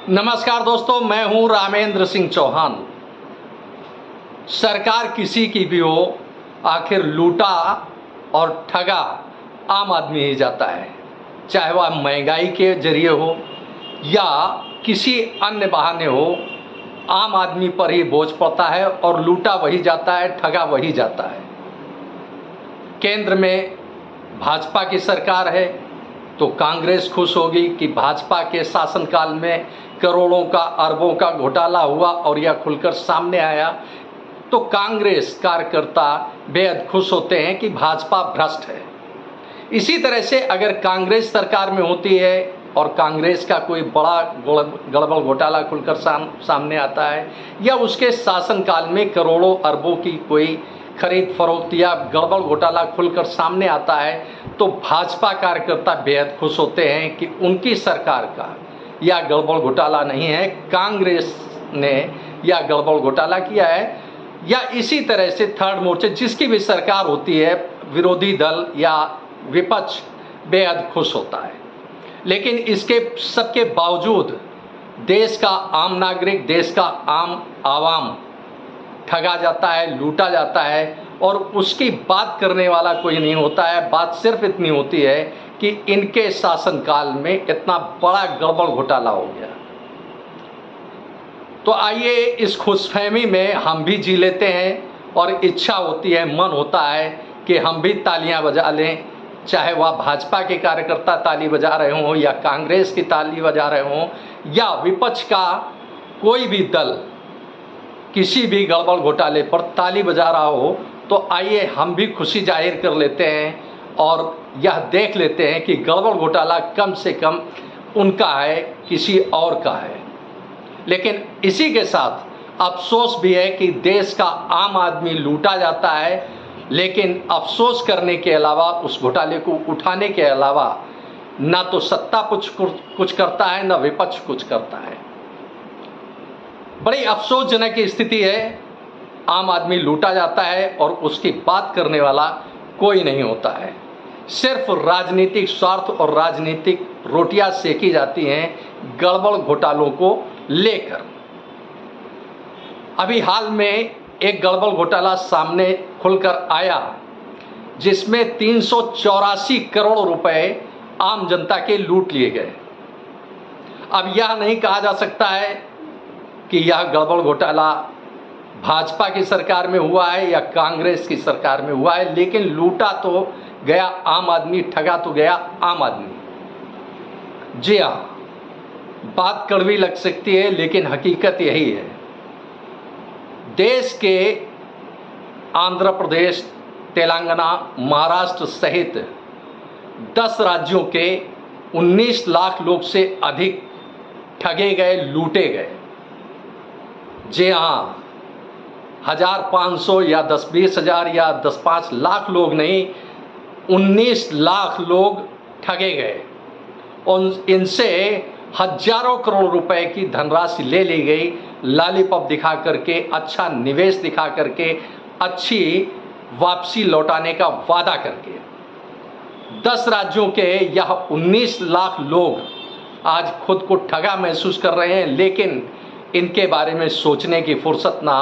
नमस्कार दोस्तों, मैं हूं रामेंद्र सिंह चौहान। सरकार किसी की भी हो, आखिर लूटा और ठगा आम आदमी ही जाता है, चाहे वह महंगाई के जरिए हो या किसी अन्य बहाने हो। आम आदमी पर ही बोझ पड़ता है और लूटा वही जाता है, ठगा वही जाता है। केंद्र में भाजपा की सरकार है तो कांग्रेस खुश होगी कि भाजपा के शासनकाल में करोड़ों का अरबों का घोटाला हुआ और यह खुलकर सामने आया, तो कांग्रेस कार्यकर्ता बेहद खुश होते हैं कि भाजपा भ्रष्ट है। इसी तरह से अगर कांग्रेस सरकार में होती है और कांग्रेस का कोई बड़ा गड़बड़ घोटाला खुलकर सामने आता है या उसके शासनकाल में करोड़ों अरबों की कोई खरीद फरोख्त या गड़बड़ घोटाला खुलकर सामने आता है, तो भाजपा कार्यकर्ता बेहद खुश होते हैं कि उनकी सरकार का या गड़बड़ घोटाला नहीं है, कांग्रेस ने या गड़बड़ घोटाला किया है। या इसी तरह से थर्ड मोर्चे जिसकी भी सरकार होती है, विरोधी दल या विपक्ष बेहद खुश होता है। लेकिन इसके सबके बावजूद देश का आम नागरिक, देश का आम आवाम ठगा जाता है, लूटा जाता है और उसकी बात करने वाला कोई नहीं होता है। बात सिर्फ इतनी होती है कि इनके शासनकाल में इतना बड़ा गड़बड़ घोटाला हो गया। तो आइए इस खुशफहमी में हम भी जी लेते हैं और इच्छा होती है, मन होता है कि हम भी तालियां बजा लें, चाहे वह भाजपा के कार्यकर्ता ताली बजा रहे हों या कांग्रेस की ताली बजा रहे हों या विपक्ष का कोई भी दल किसी भी गड़बड़ घोटाले पर ताली बजा रहा हो। तो आइए हम भी खुशी जाहिर कर लेते हैं और यह देख लेते हैं कि गड़बड़ घोटाला कम से कम उनका है, किसी और का है। लेकिन इसी के साथ अफसोस भी है कि देश का आम आदमी लूटा जाता है, लेकिन अफसोस करने के अलावा, उस घोटाले को उठाने के अलावा ना तो सत्ता कुछ करता है, ना विपक्ष कुछ करता है। बड़ी अफसोसजनक स्थिति है। आम आदमी लूटा जाता है और उसकी बात करने वाला कोई नहीं होता है। सिर्फ राजनीतिक स्वार्थ और राजनीतिक रोटियां सेकी जाती हैं गड़बड़ घोटालों को लेकर। अभी हाल में एक गड़बड़ घोटाला सामने खुलकर आया जिसमें 384 करोड़ रुपए आम जनता के लूट लिए गए। अब यह नहीं कहा जा सकता है कि यह गड़बड़ घोटाला भाजपा की सरकार में हुआ है या कांग्रेस की सरकार में हुआ है, लेकिन लूटा तो गया आम आदमी, ठगा तो गया आम आदमी। जी हाँ, बात कड़वी लग सकती है लेकिन हकीकत यही है। देश के आंध्र प्रदेश, तेलंगाना, महाराष्ट्र सहित 10 राज्यों के 19 लाख लोग से अधिक ठगे गए, लूटे गए। जी हाँ, 1,500 या 10-20 हज़ार या 10-5 लाख लोग नहीं, 19 लाख लोग ठगे गए और इनसे हजारों करोड़ रुपए की धनराशि ले ली गई, लॉलीपॉप दिखा करके, अच्छा निवेश दिखा करके, अच्छी वापसी लौटाने का वादा करके। 10 राज्यों के यह 19 लाख लोग आज खुद को ठगा महसूस कर रहे हैं, लेकिन इनके बारे में सोचने की फुर्सत ना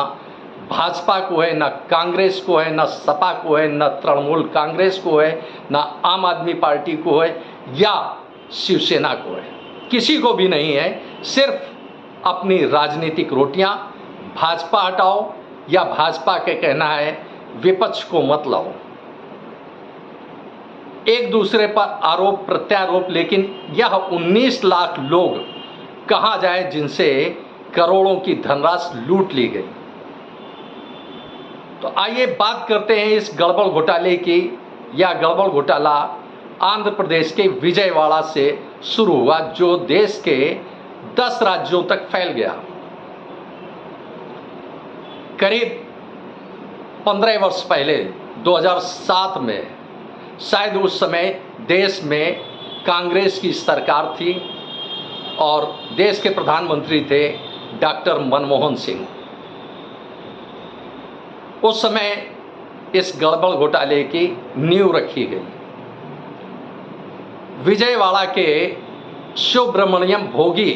भाजपा को है, ना कांग्रेस को है, ना सपा को है, ना तृणमूल कांग्रेस को है, ना आम आदमी पार्टी को है या शिवसेना को है, किसी को भी नहीं है। सिर्फ अपनी राजनीतिक रोटियां, भाजपा हटाओ या भाजपा के कहना है विपक्ष को मत लाओ, एक दूसरे पर आरोप प्रत्यारोप। लेकिन यह 19 लाख लोग कहां जाए जिनसे करोड़ों की धनराशि लूट ली गई। तो आइए बात करते हैं इस गड़बड़ घोटाले की। यह गड़बड़ घोटाला आंध्र प्रदेश के विजयवाड़ा से शुरू हुआ, जो देश के 10 राज्यों तक फैल गया। करीब 15 वर्ष पहले 2007 में शायद उस समय देश में कांग्रेस की सरकार थी और देश के प्रधानमंत्री थे डॉक्टर मनमोहन सिंह। उस समय इस गड़बड़ घोटाले की नींव रखी गई। विजयवाड़ा के सुब्रमण्यम भोगी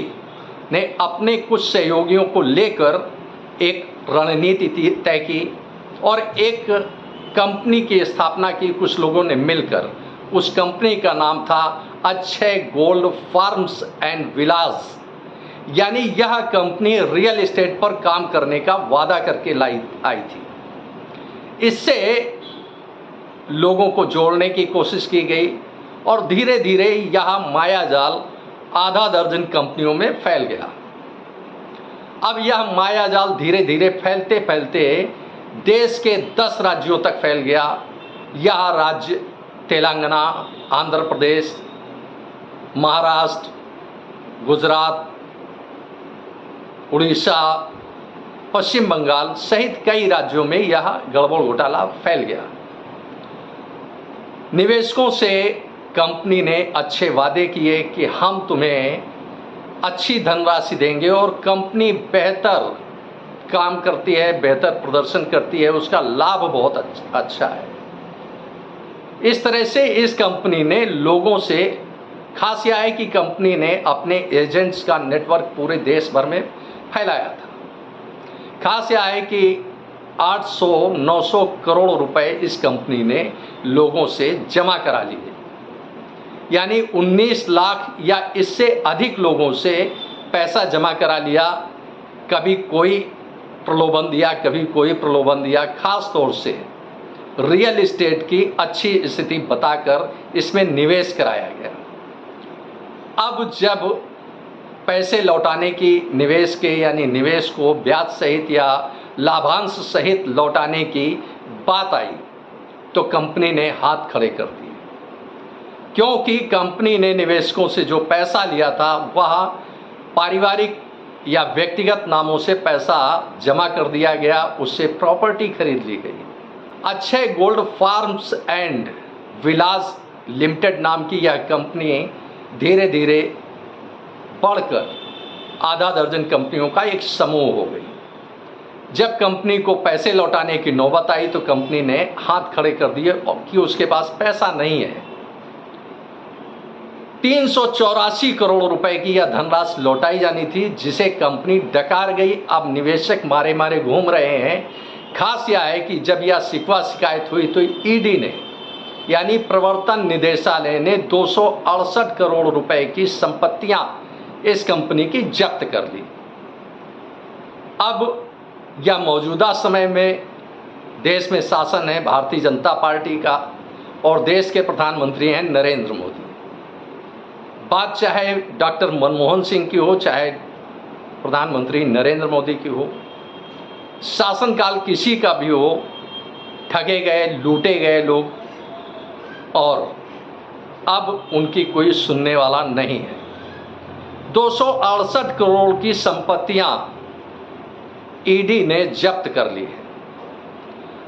ने अपने कुछ सहयोगियों को लेकर एक रणनीति तय की और एक कंपनी की स्थापना की। कुछ लोगों ने मिलकर, उस कंपनी का नाम था अक्षय गोल्ड फार्म्स एंड विलास। यानी यह कंपनी रियल एस्टेट पर काम करने का वादा करके आई थी। इससे लोगों को जोड़ने की कोशिश की गई और धीरे धीरे यह मायाजाल आधा दर्जन कंपनियों में फैल गया। अब यह मायाजाल धीरे धीरे फैलते फैलते देश के 10 राज्यों तक फैल गया। यह राज्य तेलंगाना, आंध्र प्रदेश, महाराष्ट्र, गुजरात, उड़ीसा, पश्चिम बंगाल सहित कई राज्यों में यह गड़बड़ घोटाला फैल गया। निवेशकों से कंपनी ने अच्छे वादे किए कि हम तुम्हें अच्छी धनराशि देंगे और कंपनी बेहतर काम करती है, बेहतर प्रदर्शन करती है, उसका लाभ बहुत अच्छा है। इस तरह से इस कंपनी ने लोगों से, खास यह है कि कंपनी ने अपने एजेंट्स का नेटवर्क पूरे देश भर में फैलाया था। खास यह है कि 800-900 करोड़ रुपए इस कंपनी ने लोगों से जमा करा लिए। यानी 19 लाख या इससे अधिक लोगों से पैसा जमा करा लिया। कभी कोई प्रलोभन दिया, कभी कोई प्रलोभन दिया। खास तौर से रियल एस्टेट की अच्छी स्थिति बताकर इसमें निवेश कराया गया। अब जब पैसे लौटाने की, निवेश के यानी निवेश को ब्याज सहित या लाभांश सहित लौटाने की बात आई तो कंपनी ने हाथ खड़े कर दिए, क्योंकि कंपनी ने निवेशकों से जो पैसा लिया था वह पारिवारिक या व्यक्तिगत नामों से पैसा जमा कर दिया गया, उससे प्रॉपर्टी खरीद ली गई। Akshay gold farms and Vilas limited नाम की यह कंपनी धीरे धीरे बढ़कर आधा दर्जन कंपनियों का एक समूह हो गई। जब कंपनी को पैसे लौटाने की नौबत आई तो कंपनी ने हाथ खड़े कर दिए कि उसके पास पैसा नहीं है। 384 करोड़ रुपए की यह धनराशि लौटाई जानी थी, जिसे कंपनी डकार गई। अब निवेशक मारे मारे घूम रहे हैं। खास यह है कि जब यह शिकवा शिकायत हुई तो ईडी ने, यानी प्रवर्तन निदेशालय ने 268 करोड़ रुपए की संपत्तियां इस कंपनी की जब्त कर ली। अब यह मौजूदा समय में देश में शासन है भारतीय जनता पार्टी का और देश के प्रधानमंत्री हैं नरेंद्र मोदी। बात चाहे डॉक्टर मनमोहन सिंह की हो, चाहे प्रधानमंत्री नरेंद्र मोदी की हो, शासनकाल किसी का भी हो, ठगे गए, लूटे गए लोग और अब उनकी कोई सुनने वाला नहीं है। 268 करोड़ की संपत्तियां ईडी ने जब्त कर ली है।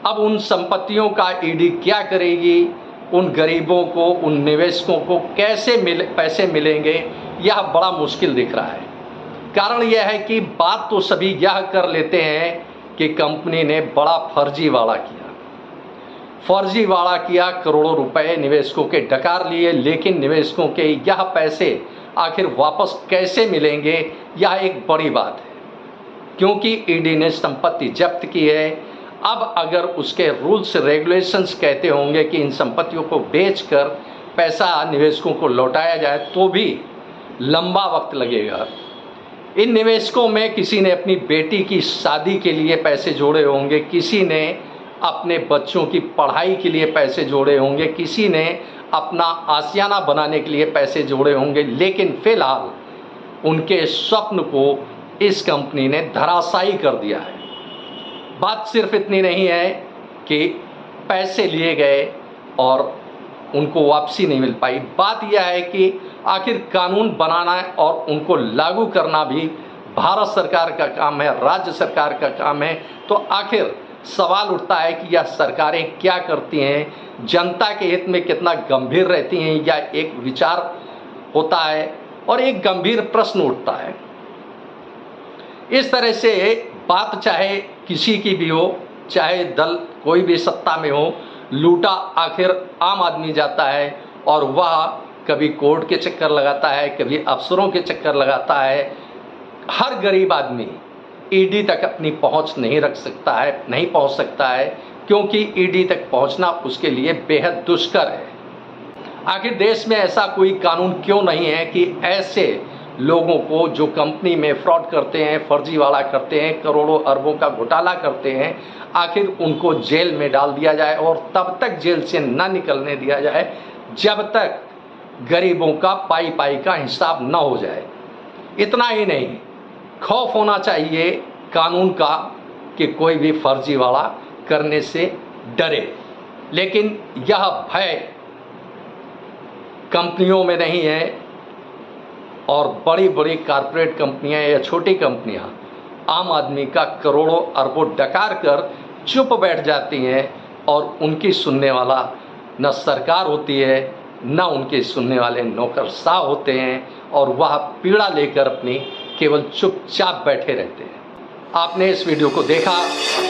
अब उन संपत्तियों का ईडी क्या करेगी, उन गरीबों को, उन निवेशकों को कैसे पैसे मिलेंगे, यह बड़ा मुश्किल दिख रहा है। कारण यह है कि बात तो सभी यह कर लेते हैं कि कंपनी ने बड़ा फर्जीवाड़ा किया, करोड़ों रुपए निवेशकों के डकार लिए, लेकिन निवेशकों के यह पैसे आखिर वापस कैसे मिलेंगे, यह एक बड़ी बात है। क्योंकि ईडी ने संपत्ति जब्त की है। अब अगर उसके रूल्स रेगुलेशंस कहते होंगे कि इन संपत्तियों को बेचकर पैसा निवेशकों को लौटाया जाए तो भी लंबा वक्त लगेगा। इन निवेशकों में किसी ने अपनी बेटी की शादी के लिए पैसे जोड़े होंगे, किसी ने अपने बच्चों की पढ़ाई के लिए पैसे जोड़े होंगे, किसी ने अपना आशियाना बनाने के लिए पैसे जोड़े होंगे, लेकिन फिलहाल उनके स्वप्न को इस कंपनी ने धराशायी कर दिया है। बात सिर्फ इतनी नहीं है कि पैसे लिए गए और उनको वापसी नहीं मिल पाई। बात यह है कि आखिर कानून बनाना और उनको लागू करना भी भारत सरकार का काम है, राज्य सरकार का काम है। तो आखिर सवाल उठता है कि यह सरकारें क्या करती हैं, जनता के हित में कितना गंभीर रहती हैं, या एक विचार होता है और एक गंभीर प्रश्न उठता है। इस तरह से बात चाहे किसी की भी हो, चाहे दल कोई भी सत्ता में हो, लूटा आखिर आम आदमी जाता है और वह कभी कोर्ट के चक्कर लगाता है, कभी अफसरों के चक्कर लगाता है, हर गरीब आदमी ईडी तक अपनी पहुंच नहीं रख सकता है, नहीं पहुंच सकता है, क्योंकि ईडी तक पहुंचना उसके लिए बेहद दुष्कर है। आखिर देश में ऐसा कोई कानून क्यों नहीं है कि ऐसे लोगों को जो कंपनी में फ्रॉड करते हैं, फर्जीवाड़ा करते हैं, करोड़ों अरबों का घोटाला करते हैं, आखिर उनको जेल में डाल दिया जाए और तब तक जेल से ना निकलने दिया जाए जब तक गरीबों का पाई पाई का हिसाब न हो जाए। इतना ही नहीं, खौफ होना चाहिए कानून का कि कोई भी फर्जीवाड़ा करने से डरे, लेकिन यह भय कंपनियों में नहीं है और बड़ी बड़ी कॉरपोरेट कंपनियां या छोटी कंपनियां आम आदमी का करोड़ों अरबों डकार कर चुप बैठ जाती हैं और उनकी सुनने वाला न सरकार होती है, न उनके सुनने वाले नौकरशाह होते हैं और वह पीड़ा लेकर अपनी केवल चुपचाप बैठे रहते हैं। आपने इस वीडियो को देखा,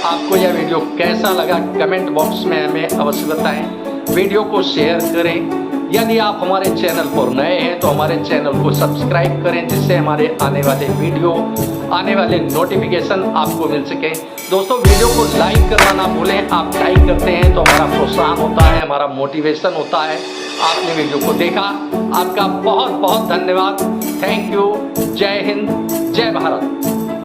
आपको यह वीडियो कैसा लगा कमेंट बॉक्स में हमें अवश्य बताएं। वीडियो को शेयर करें। यदि आप हमारे चैनल पर नए हैं तो हमारे चैनल को सब्सक्राइब करें, जिससे हमारे आने वाले वीडियो, आने वाले नोटिफिकेशन आपको मिल सके। दोस्तों, वीडियो को लाइक करना ना भूलें। आप लाइक करते हैं तो हमारा प्रोत्साहन होता है, हमारा मोटिवेशन होता है। आपने वीडियो को देखा, आपका बहुत बहुत धन्यवाद। Thank you. जय हिंद, जय भारत।